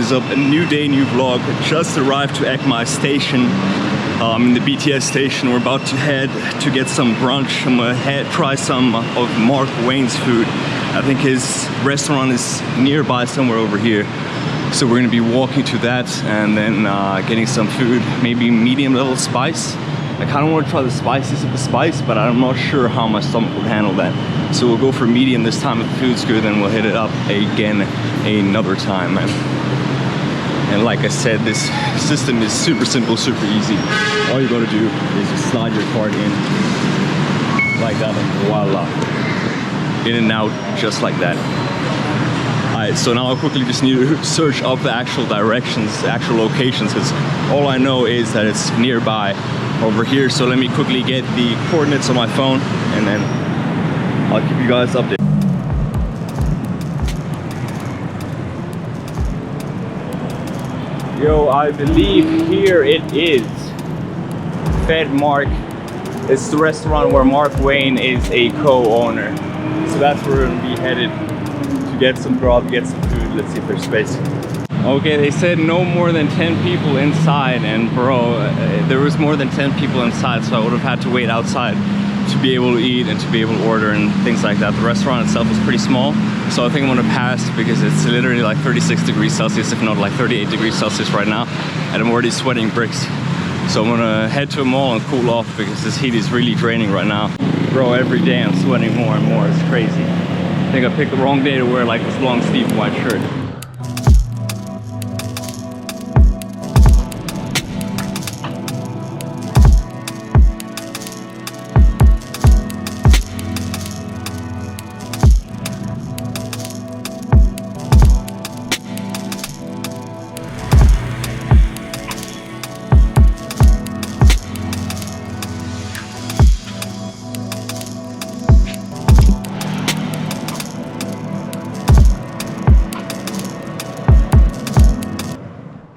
is up? A new day, new vlog. Just arrived to Acai station, in the BTS station. We're about to head to get some brunch. I'm gonna try some of Mark Wayne's food. I think his restaurant is nearby somewhere over here. So we're gonna be walking to that and then getting some food, maybe medium level spice. I kind of want to try the spiciest of the spice, but I'm not sure how my stomach would handle that. So we'll go for medium this time. If the food's good, then we'll hit it up again another time, man. And like I said, this system is super simple, super easy. All you gotta do is just slide your card in like that, and voila. In and out, just like that. Alright, so now I quickly just need to search up the actual directions, the actual locations, because all I know is that it's nearby over here. So let me quickly get the coordinates on my phone and then I'll keep you guys updated. Yo, I believe here it is. Fed Mark. It's the restaurant where Mark Wayne is a co-owner. So that's where we're gonna be headed to get some grub, get some food. Let's see if there's space. Okay, they said no more than 10 people inside, and bro, there was more than 10 people inside, so I would have had to wait outside to be able to eat and to be able to order and things like that. The restaurant itself is pretty small, so I think I'm gonna pass because it's literally like 36 degrees Celsius, if not like 38 degrees Celsius right now, and I'm already sweating bricks. So I'm gonna head to a mall and cool off because this heat is really draining right now. Bro, every day I'm sweating more and more, it's crazy. I think I picked the wrong day to wear like this long sleeve white shirt.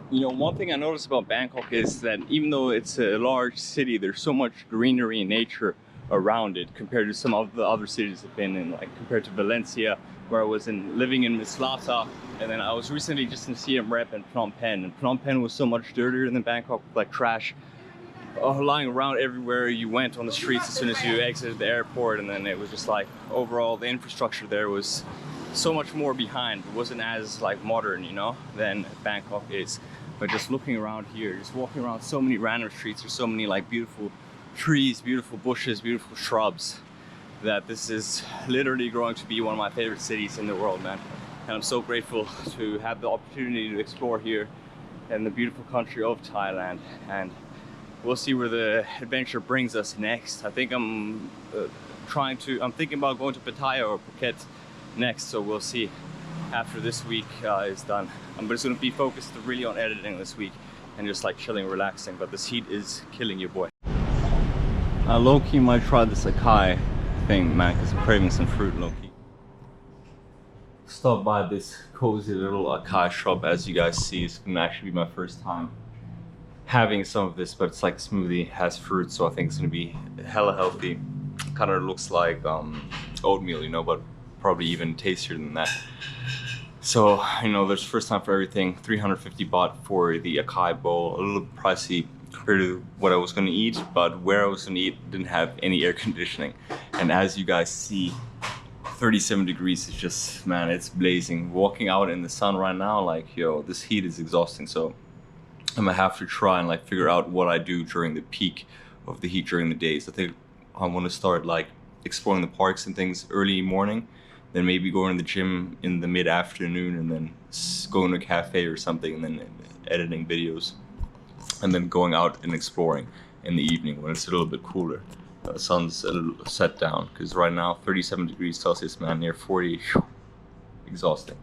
You know, one thing I noticed about Bangkok is that even though it's a large city, there's so much greenery and nature around it compared to some of the other cities I've been in, like compared to Valencia, where I was living in Mislata, and then I was recently just in Siem Reap and Phnom Penh, and Phnom Penh was so much dirtier than Bangkok, with like trash lying around everywhere you went on the streets as soon as you exited the airport. And then it was just like, overall the infrastructure there was so much more behind. It wasn't as like modern, you know, than Bangkok is. But just looking around here, just walking around so many random streets, there's so many like beautiful trees, beautiful bushes, beautiful shrubs, that this is literally growing to be one of my favorite cities in the world, man. And I'm so grateful to have the opportunity to explore here in the beautiful country of Thailand. And we'll see where the adventure brings us next. I think I'm thinking about going to Pattaya or Phuket next, so we'll see after this week is done. I'm just gonna be focused really on editing this week and just like chilling, relaxing, but this heat is killing you, boy. I low-key might try this Acai thing, man, because I'm craving some fruit, low-key. Stop by this cozy little Acai shop. As you guys see, it's gonna actually be my first time having some of this, but it's like a smoothie, has fruit, so I think it's gonna be hella healthy. Kind of looks like oatmeal, you know, but probably even tastier than that. So, you know, there's first time for everything. 350 baht for the Acai bowl. A little pricey compared to what I was gonna eat, but where I was gonna eat didn't have any air conditioning. And as you guys see, 37 degrees is just, man, it's blazing. Walking out in the sun right now, like, yo, this heat is exhausting. So I'm gonna have to try and like figure out what I do during the peak of the heat during the days. I think I want to start like exploring the parks and things early morning, then maybe going to the gym in the mid-afternoon, and then going to a cafe or something, and then editing videos, and then going out and exploring in the evening when it's a little bit cooler. The sun's a little set down, because right now 37 degrees Celsius, man, near 40. Exhausting.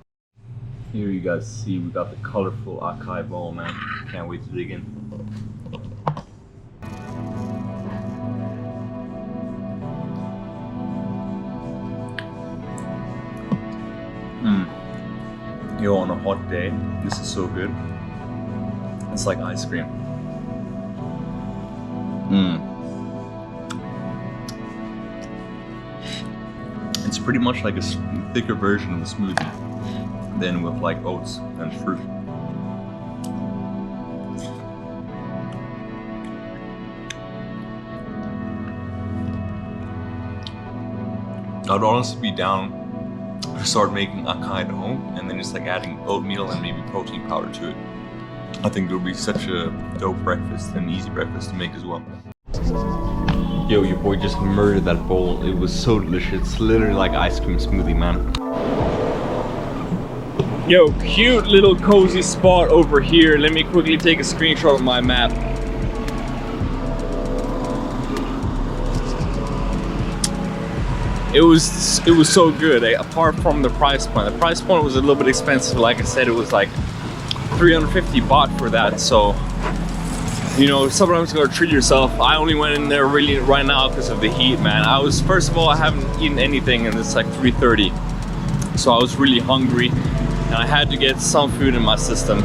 Here you guys see we got the colorful Acai bowl, man. Can't wait to dig in. Yo, on a hot day, this is so good. It's like ice cream. It's pretty much like a thicker version of a smoothie, then with like oats and fruit. I'd honestly be down to start making acai at home and then just like adding oatmeal and maybe protein powder to it. I think it would be such a dope breakfast and easy breakfast to make as well. Yo, your boy just murdered that bowl. It was so delicious. It's literally like ice cream smoothie, man. Yo, cute little cozy spot over here. Let me quickly take a screenshot of my map. It was so good, apart from the price point. The price point was a little bit expensive. Like I said, it was like 350 baht for that. So, you know, sometimes you gotta treat yourself. I only went in there really right now because of the heat, man. First of all, I haven't eaten anything and it's like 3:30. So I was really hungry and I had to get some food in my system.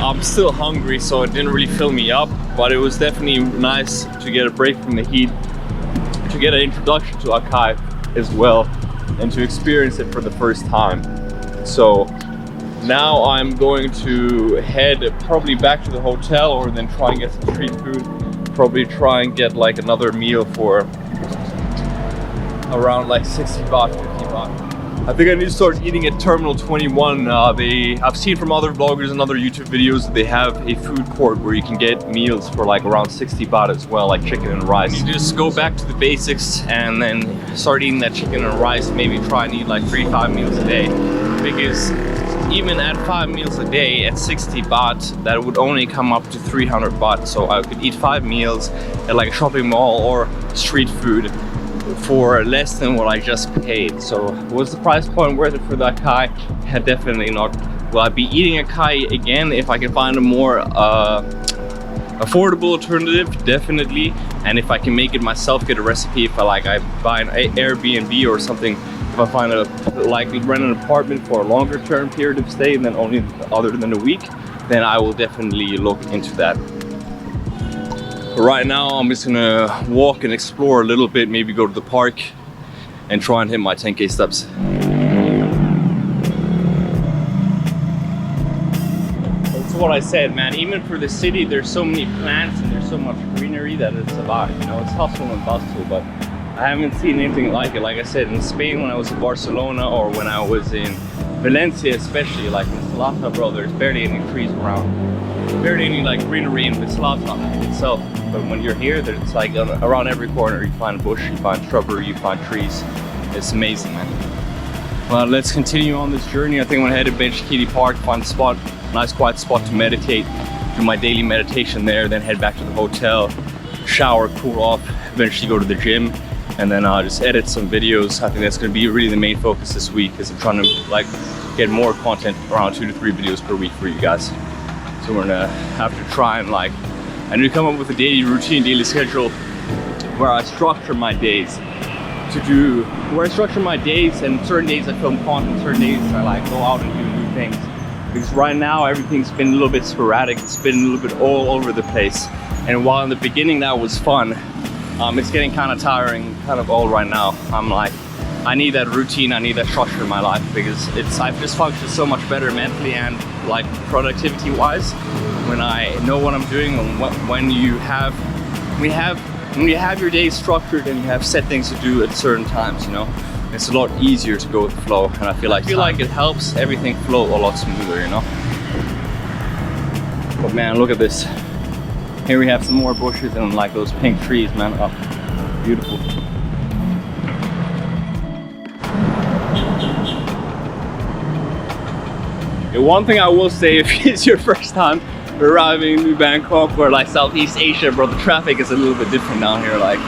I'm still hungry, so it didn't really fill me up, but it was definitely nice to get a break from the heat, to get an introduction to Acai as well, and to experience it for the first time. So now I'm going to head probably back to the hotel, or then try and get some street food. Probably try and get like another meal for around like 60 baht, 50 baht. I think I need to start eating at Terminal 21. I've seen from other vloggers and other YouTube videos that they have a food court where you can get meals for like around 60 baht as well, like chicken and rice. You just go back to the basics and then start eating that chicken and rice. Maybe try and eat like 3-5 meals a day, because even at 5 meals a day at 60 baht, that would only come up to 300 baht. So I could eat 5 meals at like a shopping mall or street food for less than what I just paid. So was the price point worth it for the acai? Yeah, definitely not. Will I be eating acai again if I can find a more affordable alternative? Definitely. And if I can make it myself, get a recipe, if I buy an Airbnb or something, if I find rent an apartment for a longer term period of stay than only other than a week, then I will definitely look into that. Right now, I'm just gonna walk and explore a little bit, maybe go to the park and try and hit my 10K steps. That's what I said, man. Even for the city, there's so many plants and there's so much greenery that it's a vibe. You know, it's hustle and bustle, but I haven't seen anything like it. Like I said, in Spain, when I was in Barcelona, or when I was in Valencia, especially, like in Salata, bro, there's barely any trees around. Barely any like greenery in Salata itself. But when you're here, it's like around every corner you find a bush, you find shrubbery, you find trees. It's amazing, man. Well, let's continue on this journey. I think I'm gonna head to Benjakitti Park, find a spot, nice quiet spot to meditate, do my daily meditation there, then head back to the hotel, shower, cool off, eventually go to the gym, and then just edit some videos. I think that's gonna be really the main focus this week, because I'm trying to like get more content, around 2 to 3 videos per week for you guys. So we're gonna have to try and I need to come up with a daily routine, daily schedule where I structure my days and certain days I film content, certain days I go out and do new things. Because right now everything's been a little bit sporadic, it's been a little bit all over the place. And while in the beginning that was fun, it's getting kind of tiring, kind of old right now. I'm like, I need that routine, I need that structure in my life, because I've just functioned so much better mentally and like productivity wise when I know what I'm doing, and when you have your day structured and you have set things to do at certain times, you know, it's a lot easier to go with the flow, and I feel like it helps everything flow a lot smoother, you know. But man, look at this. Here we have some more bushes and like those pink trees, man. Oh, beautiful. One thing I will say, if it's your first time arriving in Bangkok or like Southeast Asia, bro, the traffic is a little bit different down here. Like,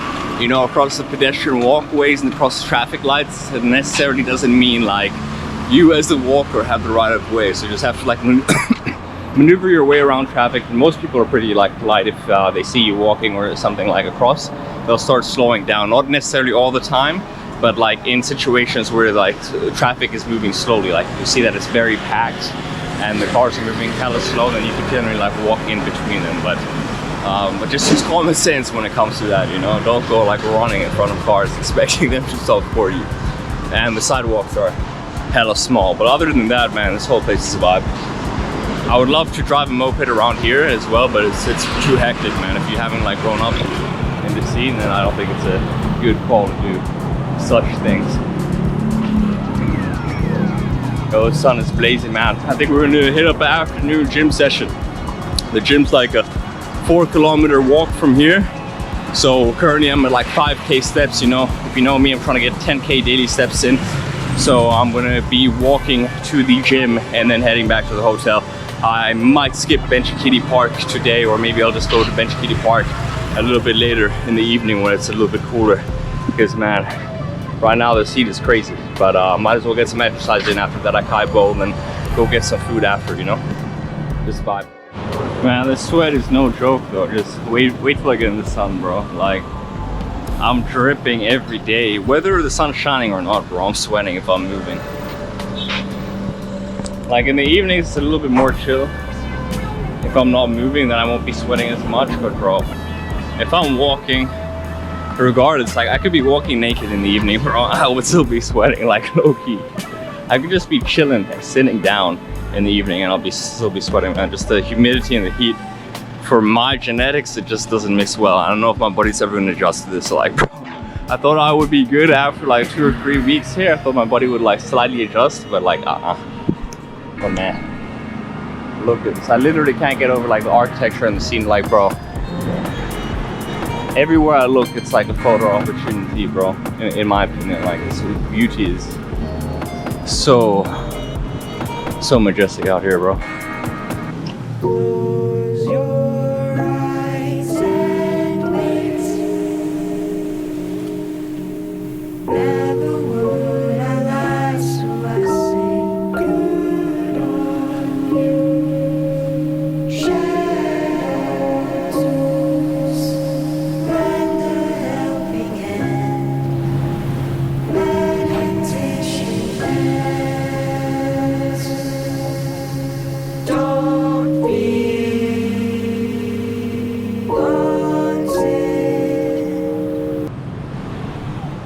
you know, across the pedestrian walkways and across traffic lights, it necessarily doesn't mean like you as the walker have the right of way. So you just have to like maneuver your way around traffic. And most people are pretty like polite. If they see you walking or something like across, they'll start slowing down. Not necessarily all the time, but like in situations where like traffic is moving slowly, like you see that it's very packed and the cars are moving hella slow, then you can generally like walk in between them. But just use common sense when it comes to that, you know. Don't go like running in front of cars expecting them to stop for you. And the sidewalks are hella small, but other than that, man, this whole place is a vibe. I would love to drive a moped around here as well, but it's too hectic, man. If you haven't like grown up in the scene, then I don't think it's a good call to do. such things. Oh, the sun is blazing, man. I think we're gonna hit up an afternoon gym session. The gym's like a 4-kilometer walk from here. So currently I'm at like 5k steps, you know. If you know me, I'm trying to get 10k daily steps in. So I'm gonna be walking to the gym and then heading back to the hotel. I might skip Benjakitti Park today, or maybe I'll just go to Benjakitti Park a little bit later in the evening when it's a little bit cooler. Because man, right now the heat is crazy. But might as well get some exercise in after that Acai bowl and then go get some food after, you know. Just vibe. Man, the sweat is no joke though. Just wait till I get in the sun, bro. Like, I'm dripping every day. Whether the sun's shining or not, bro, I'm sweating if I'm moving. Like in the evenings, it's a little bit more chill. If I'm not moving, then I won't be sweating as much. But bro, if I'm walking, regardless, like I could be walking naked in the evening, bro, I would still be sweating, like low key. I could just be chilling and sitting down in the evening and I'll still be sweating, man. Just the humidity and the heat. For my genetics, it just doesn't mix well. I don't know if my body's ever gonna adjust to this. So like, bro, I thought I would be good after like 2 or 3 weeks here. I thought my body would like slightly adjust, but like, But man, look at this. I literally can't get over like the architecture and the scene. Like, bro, everywhere I look, it's like a photo opportunity, bro. In my opinion, like this beauty is so majestic out here, bro.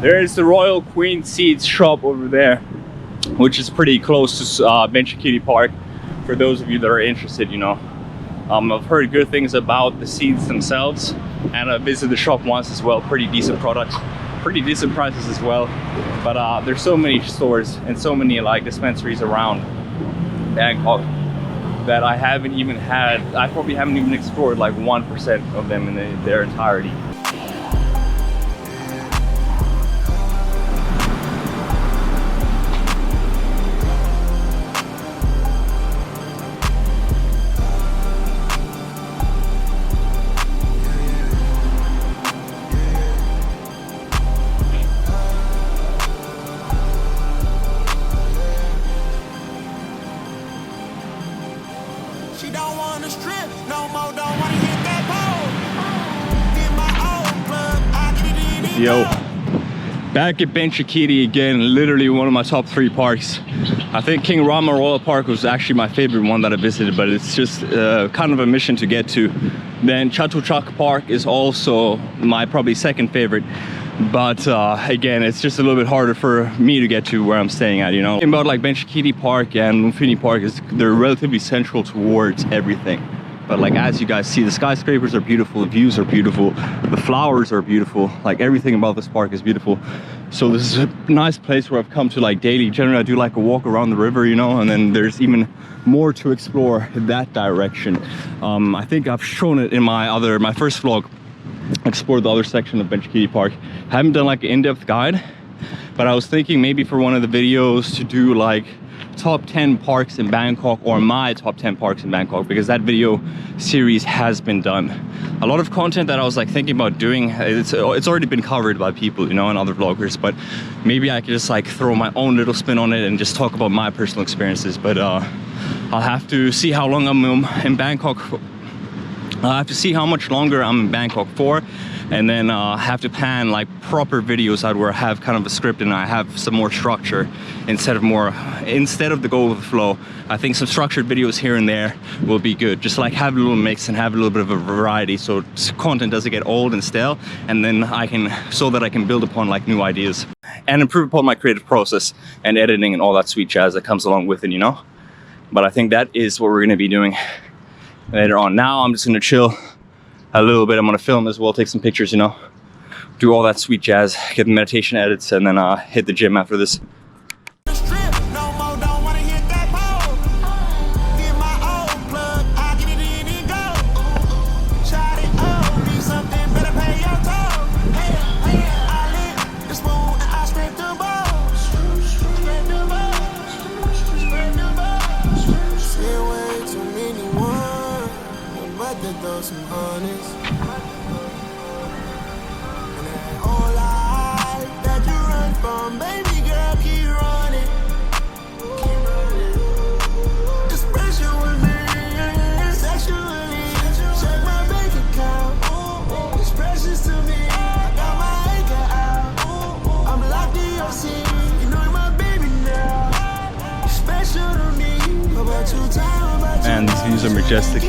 There is the Royal Queen Seeds shop over there, which is pretty close to Benjakitti Park. For those of you that are interested, you know, I've heard good things about the seeds themselves, and I visited the shop once as well. Pretty decent products, pretty decent prices as well. But there's so many stores and so many like dispensaries around Bangkok that I haven't even had. I probably haven't even explored like 1% of them in their entirety. Yo, back at Benjakitti again, literally one of my top 3 parks. I think King Rama Royal Park was actually my favorite one that I visited, but it's just kind of a mission to get to. Then Chatuchak Park is also my probably 2nd favorite. But again, it's just a little bit harder for me to get to where I'm staying at, you know. About like Benjakitti Park and Lumpini Park is they're relatively central towards everything. But like as you guys see, the skyscrapers are beautiful, the views are beautiful, the flowers are beautiful, like everything about this park is beautiful. So this is a nice place where I've come to like daily. Generally I do like a walk around the river, you know, and then there's even more to explore in that direction. I think I've shown it in my first vlog. Explored the other section of Benjakitti Park. Haven't done like an in-depth guide, but I was thinking maybe for one of the videos to do like top 10 parks in Bangkok, or my top 10 parks in Bangkok, because that video series has been done. A lot of content that I was like thinking about doing, it's already been covered by people, you know, and other vloggers, but maybe I could just like throw my own little spin on it and just talk about my personal experiences. But I'll have to see how long I'm in Bangkok. I'll have to see how much longer I'm in Bangkok for, and then have to plan like proper videos out where I have kind of a script and I have some more structure instead of the go with the flow. I think some structured videos here and there will be good. Just like have a little mix and have a little bit of a variety, so content doesn't get old and stale, and then so that I can build upon like new ideas and improve upon my creative process and editing and all that sweet jazz that comes along with it, you know. But I think that is what we're going to be doing later on. Now I'm just gonna chill a little bit. I'm gonna film as well, take some pictures, you know. do all that sweet jazz, get the meditation edits, and then hit the gym after this. And these views are majestic.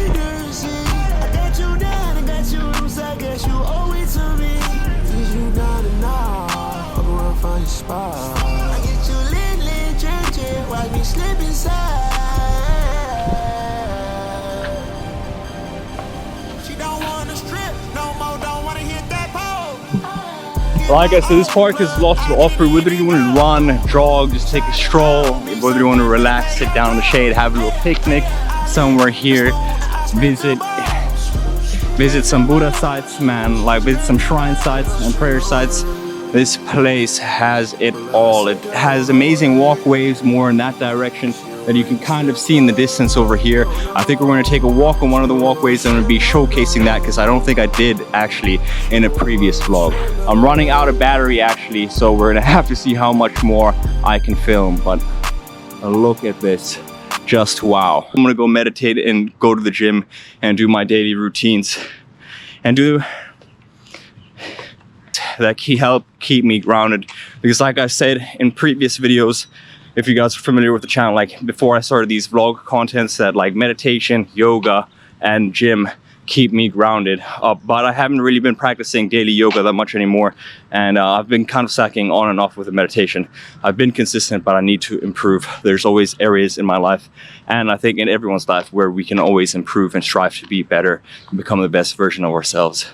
Like I said, this park has lots to offer. Whether you want to run, jog, just take a stroll, whether you want to relax, sit down in the shade, have a little picnic somewhere here, visit some Buddha sites, man, like visit some shrine sites and prayer sites. This place has it all. It has amazing walkways more in that direction that you can kind of see in the distance over here. I think we're going to take a walk on one of the walkways and we'll be showcasing that, because I don't think I did actually in a previous vlog. I'm running out of battery actually, so we're gonna have to see how much more I can film. But look at this, just wow. I'm gonna go meditate and go to the gym and do my daily routines and do that help keep me grounded, because like I said in previous videos, if you guys are familiar with the channel, like before I started these vlog contents, that like meditation, yoga, and gym keep me grounded. But I haven't really been practicing daily yoga that much anymore, and I've been kind of slacking on and off with the meditation. I've been consistent, but I need to improve. There's always areas in my life, and I think in everyone's life, where we can always improve and strive to be better and become the best version of ourselves.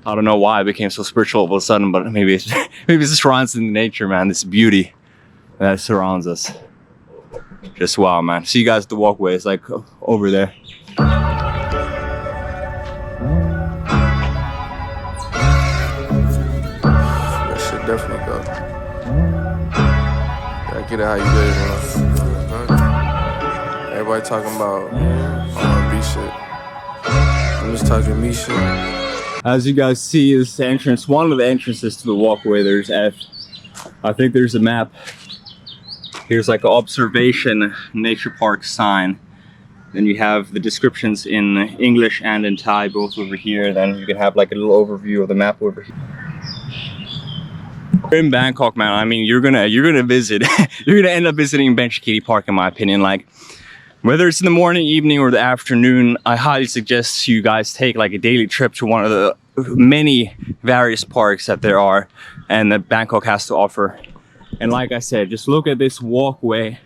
I don't know why I became so spiritual all of a sudden, but maybe it's the shrines in nature, man. This beauty that surrounds us. Just wow, man. See you guys at the walkway. It's like over there. That shit definitely go. Gotta get it how you get it, man. Everybody talking about R&B shit. I'm just talking me shit. As you guys see, this entrance, one of the entrances to the walkway, there's F. I think there's a map. Here's like an observation nature park sign. Then you have the descriptions in English and in Thai, both over here. Then you can have like a little overview of the map over here. In Bangkok, man, I mean, you're gonna visit, you're gonna end up visiting Benjakitti Park, in my opinion. Like, whether it's in the morning, evening, or the afternoon, I highly suggest you guys take like a daily trip to one of the many various parks that there are and that Bangkok has to offer. And like I said, just look at this walkway.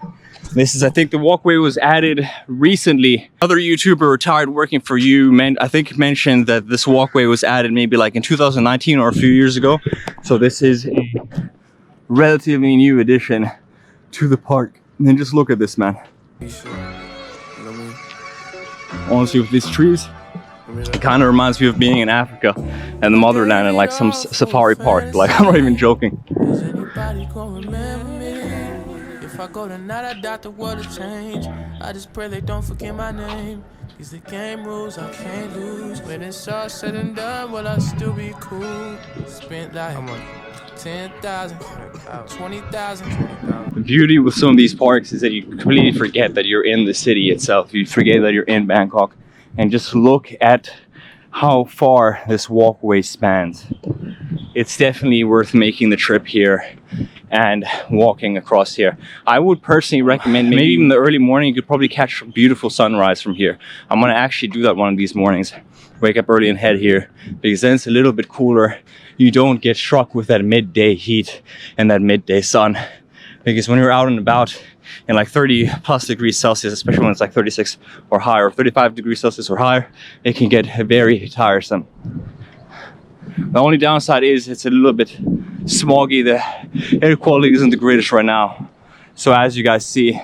This is, I think the walkway was added recently. Another YouTuber retired working for you, I think mentioned that this walkway was added maybe like in 2019 or a few years ago. So this is a relatively new addition to the park. And then just look at this, man. Honestly, with these trees, it kind of reminds me of being in Africa and the motherland and like some safari park. Like, I'm not even joking. If I go tonight, I doubt the world will change. I just pray they don't forget my name. These the game rules I can't lose. When it's all said and done, will I still be cool? Spent like 10,000, 20,000. The beauty with some of these parks is that you completely forget that you're in the city itself. You forget that you're in Bangkok, and just look at how far this walkway spans. It's definitely worth making the trip here and walking across here. I would personally recommend maybe in the early morning. You could probably catch a beautiful sunrise from here. I'm gonna actually do that one of these mornings. Wake up early and head here, because then it's a little bit cooler. You don't get struck with that midday heat and that midday sun. Because when you're out and about in like 30 plus degrees Celsius, especially when it's like 36 or higher, or 35 degrees Celsius or higher, it can get very tiresome. The only downside is it's a little bit smoggy. The air quality isn't the greatest right now. So as you guys see,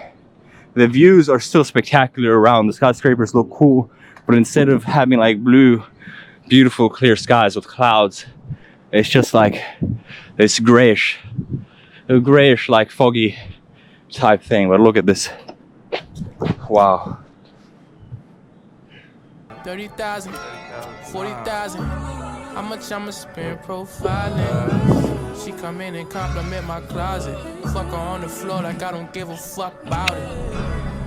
the views are still spectacular around. The skyscrapers look cool, but instead of having like blue, beautiful clear skies with clouds, it's just like this grayish like foggy type thing. But look at this. Wow. 30,000, 40,000. How much I'ma spend profiling? She come in and compliment my closet. Fuck her on the floor like I don't give a fuck about it.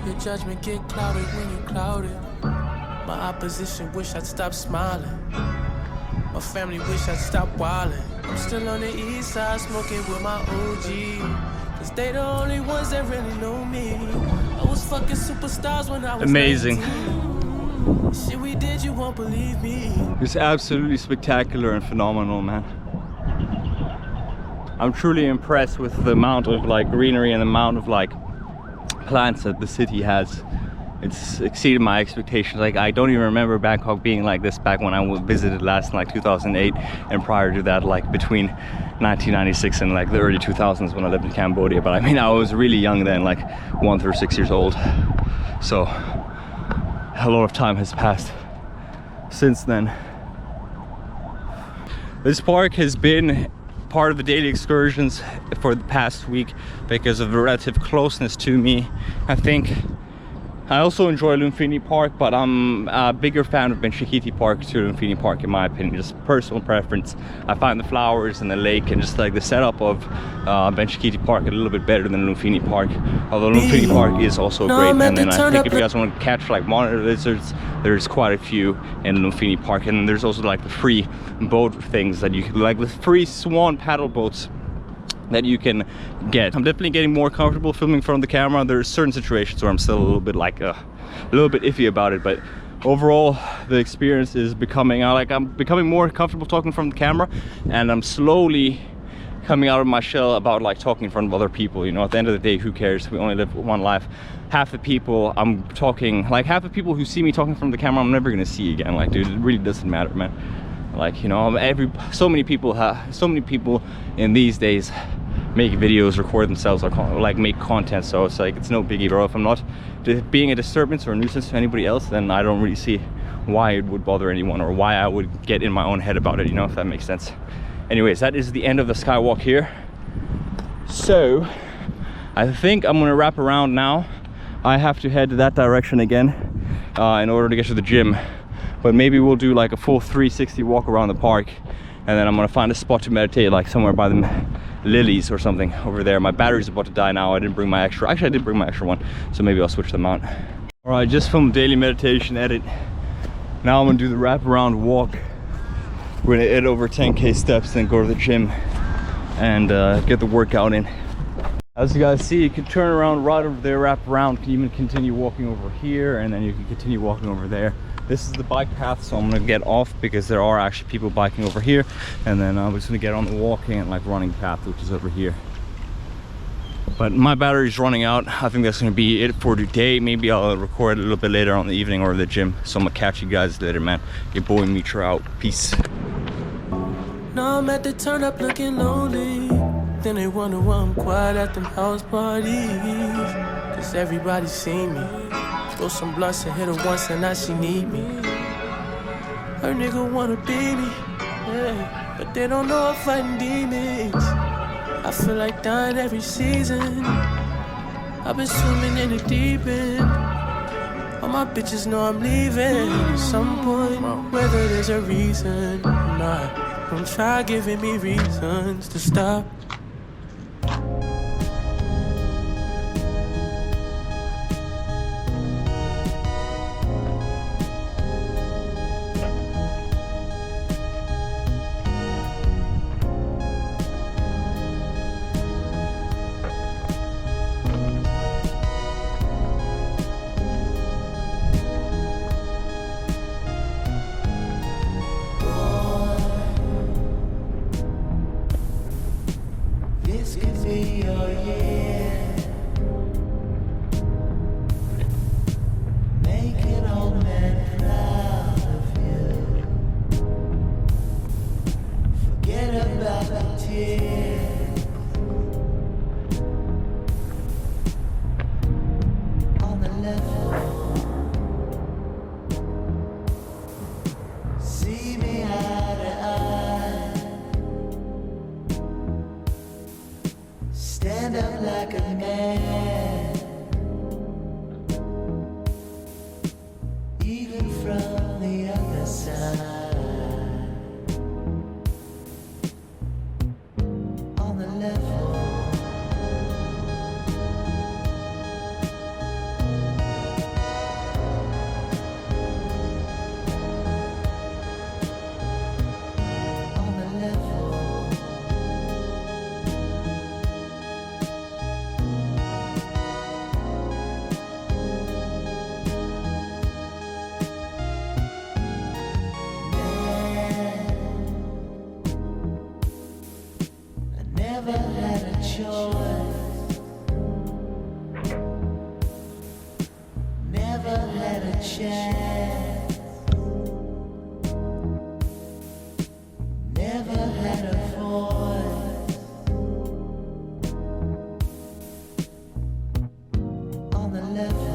Your judgment get clouded when you clouded. My opposition wish I'd stop smiling. My family wish I'd stop wilding. I'm still on the east side smoking with my OG. Cause they the only ones that really know me. I was fucking superstars when I was amazing. 19. Shit we did, you won't believe me. It's absolutely spectacular and phenomenal, man. I'm truly impressed with the amount of like greenery and the amount of like plants that the city has. It's exceeded my expectations. Like, I don't even remember Bangkok being like this back when I visited last in like 2008, and prior to that, like between 1996 and like the early 2000s when I lived in Cambodia. But I mean, I was really young then, like 1 through 6 years old. So a lot of time has passed since then. This park has been part of the daily excursions for the past week because of the relative closeness to me. I also enjoy Lumpini Park, but I'm a bigger fan of Benjakitti Park to Lumpini Park in my opinion, just personal preference. I find the flowers and the lake and just like the setup of Benjakitti Park a little bit better than Lumpini Park, although Lumpini Park is also great. And then I think if you guys want to catch like monitor lizards, there's quite a few in Lumpini Park, and there's also like the free boat things that you can, like the free swan paddle boats that you can get. I'm definitely getting more comfortable filming from the camera. There's certain situations where I'm still a little bit like a little bit iffy about it, but overall the experience is becoming I'm becoming more comfortable talking from the camera, and I'm slowly coming out of my shell about like talking in front of other people. You know, at the end of the day, who cares? We only live one life. Half the people I'm talking, like half the people who see me talking from the camera, I'm never gonna see again. Like, dude, it really doesn't matter, man. Like, you know, so many people in these days make videos, record themselves, or like make content, so it's like it's no biggie, bro. If I'm not being a disturbance or a nuisance to anybody else, then I don't really see why it would bother anyone or why I would get in my own head about it, you know, if that makes sense. Anyways, that is the end of the skywalk here, so I think I'm gonna wrap around now. I have to head that direction again in order to get to the gym, but maybe we'll do like a full 360 walk around the park, and then I'm gonna find a spot to meditate, like somewhere by the lilies or something over there. My battery's about to die now. I didn't bring my extra, actually I did bring my extra one, so maybe I'll switch them out. All right, just from daily meditation edit, now I'm gonna do the wraparound walk. We're gonna hit over 10k steps, then go to the gym and get the workout in. As you guys see, you can turn around right over there, wrap around, you can even continue walking over here, and then you can continue walking over there. This is the bike path, so I'm gonna get off because there are actually people biking over here, and then I'm just gonna get on the walking and like running path, which is over here. But my battery's running out. I think that's gonna be it for today. Maybe I'll record a little bit later on in the evening or the gym. So I'm gonna catch you guys later, man. Your boy Mitra out. Peace. Now I'm at the turn up looking lonely. Then they wonder why I'm quiet at them house parties. Cause everybody seen me. Throw some blunts and hit her once and now she need me. Her nigga wanna be me, yeah, but they don't know I'm fighting demons. I feel like dying every season. I've been swimming in the deep end. All my bitches know I'm leaving at some point, whether there's a reason or not. Don't try giving me reasons to stop. This could be your year. Make an old man proud of you. Forget about the tears on the level. See me eye to eye. Stand up like a man, even from the other side. On the level. On the level. I never had a choice, never had a chance, never had a voice. On the level.